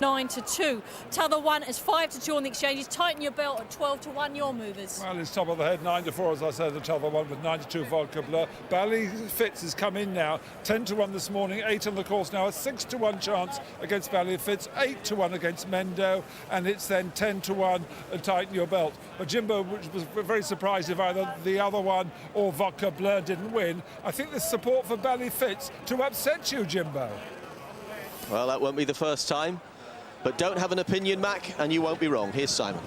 9-2. Tother 1 is 5-2 on the exchanges. Tighten your belt at 12-1. Your movers. Well, it's top of the head, 9-4, as I said, the Tother 1 with 9-2 Vodka Blur. Bally Fitz has come in now, 10-1 this morning, 8 on the course now, a 6-1 chance against Bally Fitz, 8-1 against Mendo, and it's then 10-1 and tighten your belt. But Jimbo was very surprised if either the other one or Vodka Blur didn't win. I think there's support for Bally Fitz to upset you, Jimbo. Well, that won't be the first time. But don't have an opinion, Mac, and you won't be wrong. Here's Simon.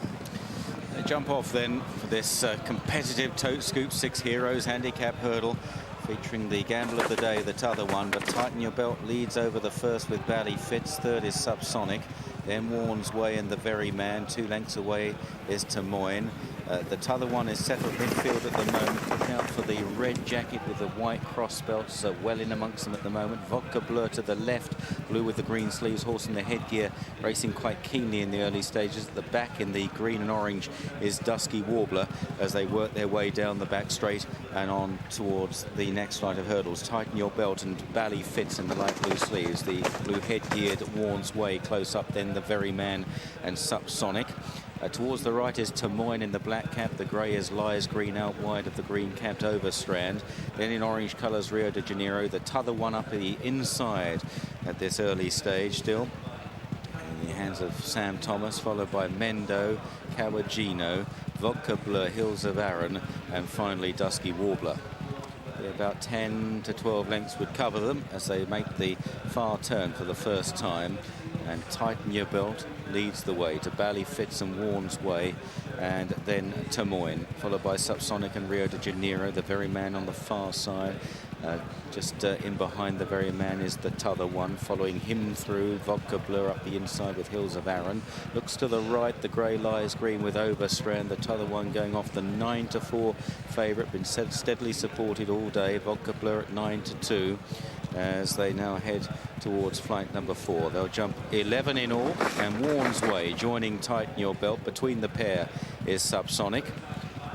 They jump off then for this competitive Tote Scoop 6 Heroes handicap hurdle, featuring the gamble of the day, the Tother 1. But Tighten Your Belt leads over the first with Bally Fitz. Third is Subsonic. Then Warne's Way and the Very Man. 2 lengths away is Tamoin. The Tother 1 is settled midfield at the moment. Look out for the red jacket with the white cross belts well in amongst them at the moment. Vodka Blur to the left, blue with the green sleeves, horse in the headgear, racing quite keenly in the early stages. At the back in the green and orange is Dusky Warbler as they work their way down the back straight and on towards the next flight of hurdles. Tighten Your Belt and Bally Fitz in the light blue sleeves. The blue headgeared Warne's Way close up, then the Very Man and Subsonic. Towards the right is Tamoin in the black cap. The grey is Lies Green out wide of the green capped Overstrand. Then in orange colours Rio de Janeiro. The Tother 1 up the inside at this early stage still. In the hands of Sam Thomas, followed by Mendo, Kawajino, Vodka Blur, Hills of Arran, and finally Dusky Warbler. About 10 to 12 lengths would cover them as they make the far turn for the first time. And Tighten Your Belt leads the way to Bally Fitz and Warne's Way, and then Tamoin, followed by Subsonic and Rio de Janeiro. The Very Man on the far side. Just in behind the Very Man is the Tother 1, following him through Vodka Blur up the inside with Hills of Arran. Looks to the right, the grey Lies Green with Overstrand. The Tother 1 going off the 9-4 favourite, been steadily supported all day. Vodka Blur at 9-2 as they now head towards flight number 4. They'll jump 11 in all, and Warne's Way joining Tighten Your Belt. Between the pair is Subsonic.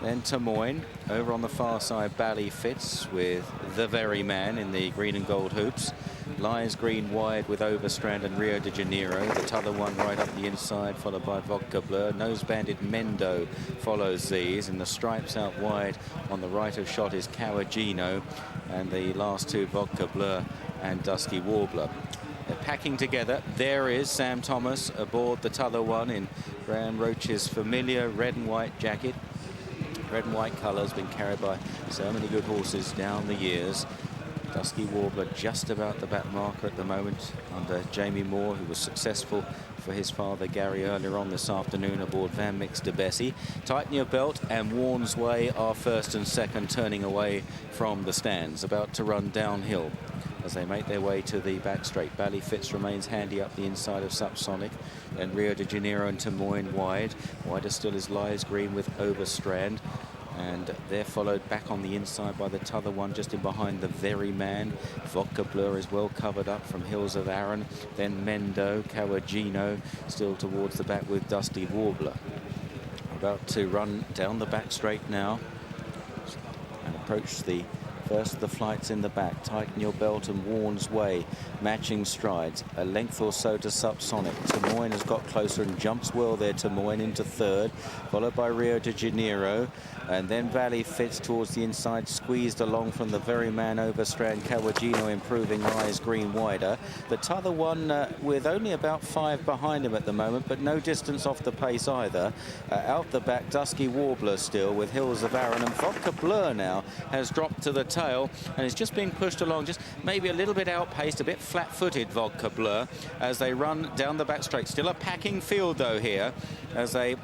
Then Tamoin, over on the far side, Bally Fitz with the Very Man in the green and gold hoops. Lies Green wide with Overstrand and Rio de Janeiro. The Tother 1 right up the inside, followed by Vodka Blur. Nose Bandit Mendo follows these. In the stripes out wide on the right of shot is Kawajino. And the last 2, Vodka Blur and Dusky Warbler. They're packing together. There is Sam Thomas aboard the Tother 1 in Graham Roach's familiar red and white jacket. Red and white colours, been carried by so many good horses down the years. Dusky Warbler just about the back marker at the moment under Jamie Moore, who was successful for his father Gary earlier on this afternoon aboard Van Mix de Bessie. Tighten Your Belt and Warne's Way are first and second, turning away from the stands, about to run downhill as they make their way to the back straight. Bally Fitz remains handy up the inside of Subsonic, and Rio de Janeiro and Tamoin wide. Wider still is Lies Green with Overstrand, and they're followed back on the inside by the Tother 1 just in behind the Very Man. Vodka Blur is well covered up from Hills of Arran. Then Mendo, Kawajino still towards the back with Dusty Warbler. About to run down the back straight now and approach the first of the flights in the back. Tighten Your Belt and Warne's Way matching strides. A length or so to Subsonic. Tamoin has got closer and jumps well there. Tamoin into third, followed by Rio de Janeiro. And then Bally Fitz towards the inside, squeezed along from the Very Man, Overstrand. Kawajino improving, Lies Green wider. The Tother 1 with only about 5 behind him at the moment, but no distance off the pace either. Out the back, Dusky Warbler still with Hills of Arran, and Vodka Blur now has dropped to the tail and is just being pushed along, just maybe a little bit outpaced, a bit flat-footed, Vodka Blur, as they run down the back straight. Still a packing field though here as they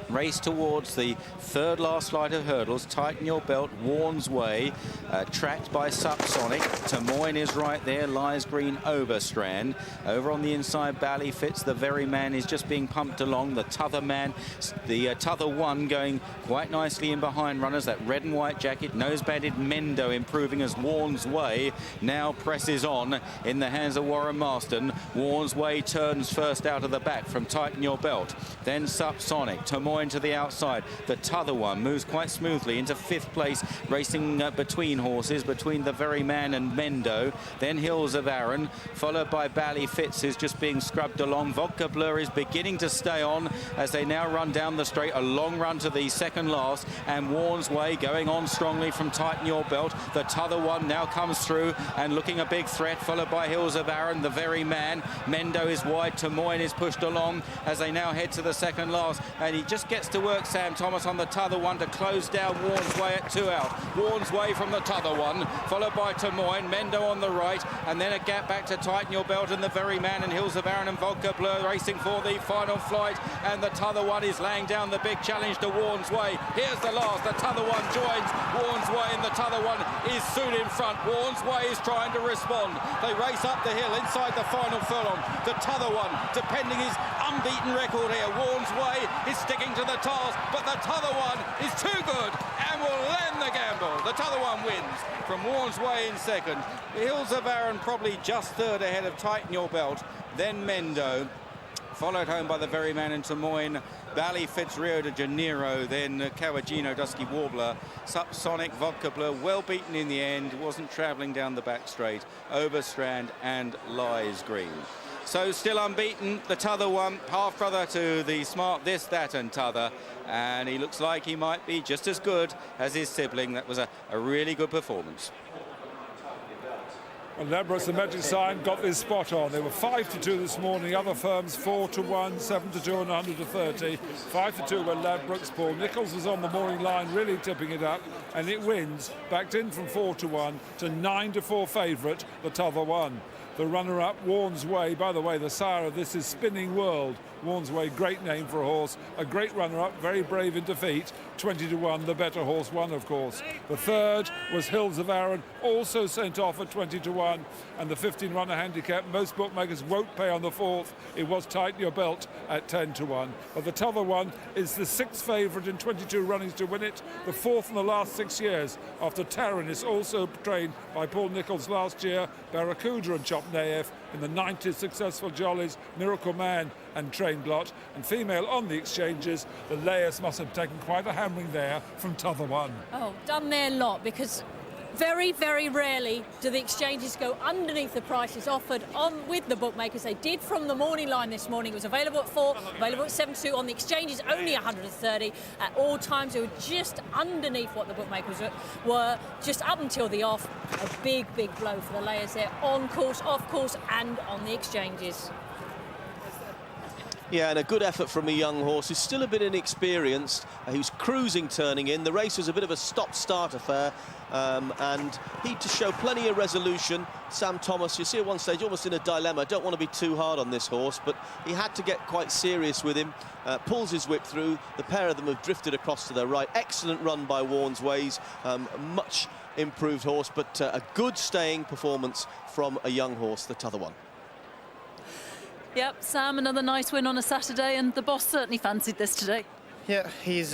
race towards the third last flight of hurdles. Tighten Your Belt, Warne's Way, tracked by Subsonic. Tamoin is right there, Lies Green, Overstrand. Over on the inside, Bally Fitz, the Very Man is just being pumped along. The Tother Man, the Tother 1 going quite nicely in behind runners. That red and white jacket, nose-banded Mendo improving as Warne's Way now presses on in the hands of Warren Marston. Warne's Way turns first out of the back from Tighten Your Belt. Then Subsonic. Tamoin Moyne to the outside. The Tother One moves quite smoothly into 5th place, racing between horses, between the Very Man and Mendo. Then Hills of Arran, followed by Bally Fitz, who's just being scrubbed along. Vodka Blur is beginning to stay on as they now run down the straight. A long run to the second last, and Warne's Way going on strongly from Tighten Your Belt. The Tother One now comes through and looking a big threat, followed by Hills of Arran, the Very Man. Mendo is wide, to Moyne is pushed along as they now head to the second last, and he just gets to work, Sam Thomas, on the Tother One to close down Warne's Way at 2 out. Warne's Way from the Tother One, followed by to Moyne, Mendo on the right, and then a gap back to Tighten Your Belt and the Very Man, and Hills of Arran and Vodka Blur racing for the final flight, and the Tother One is laying down the big challenge to Warne's Way. Here's the last. The Tother One joins Warne's Way, and the Tother One is soon in front. Warne's Way is trying to respond. They race up the hill inside the final furlong. The Tother One defending his unbeaten record here. Warne's Way is sticking to the task, but the Tother One is too good and will land the gamble. The Tother One wins from Warne's Way in second. Hills of Arran probably just third ahead of Tighten Your Belt, then Mendo, followed home by the Very Man and Moyne, Bally Fitz, Rio de Janeiro, then Kawajino, Dusky Warbler, Subsonic, Vodka Blur, well beaten in the end, wasn't travelling down the back straight, Overstrand and Lies Green. So still unbeaten, the Tother One, half-brother to the smart This, That and Tother, and he looks like he might be just as good as his sibling. That was a really good performance. Well, Ladbrokes, the Magic Sign, got this spot on. They were 5-2 this morning. Other firms 4-1, 7-2 and 100-30. 5-2 were Ladbrokes. Paul Nicholls was on the morning line, really tipping it up, and it wins. Backed in from 4-1 to 9-4 favourite, the Tother One. The runner-up, Warne's Way. By the way, the sire of this is Spinning World. Warne's Way, great name for a horse. A great runner-up, very brave in defeat. 20-1, the better horse won, of course. The third was Hills of Arran, also sent off at 20-1. And the 15-runner handicap, most bookmakers won't pay on the fourth. It was Tighten Your Belt at 10-1. But the Tother One is the 6th favourite in 22 runnings to win it. The 4th in the last 6 years, after Taryn is also trained by Paul Nicholls last year, Barracuda and Chop Naef in the 90s successful Jollies, Miracle Man and Train Blot. And female on the exchanges, the layers must have taken quite a hammering there from Tother One. Oh, done their lot, because very, very rarely do the exchanges go underneath the prices offered on with the bookmakers. They did from the morning line this morning. It was available at 4, available at 7-2. On the exchanges, only 130. At all times, they were just underneath what the bookmakers were, just up until the off. A big, big blow for the layers there, on course, off course, and on the exchanges. Yeah, and a good effort from a young horse who's still a bit inexperienced, who's cruising turning in. The race was a bit of a stop-start affair, and he to show plenty of resolution. Sam Thomas, you see at one stage almost in a dilemma. Don't want to be too hard on this horse, but he had to get quite serious with him. Pulls his whip through. The pair of them have drifted across to their right. Excellent run by Warne's Ways. Much improved horse, but a good staying performance from a young horse, the Tother One. Yep, Sam, another nice win on a Saturday, and the boss certainly fancied this today. Yeah, he's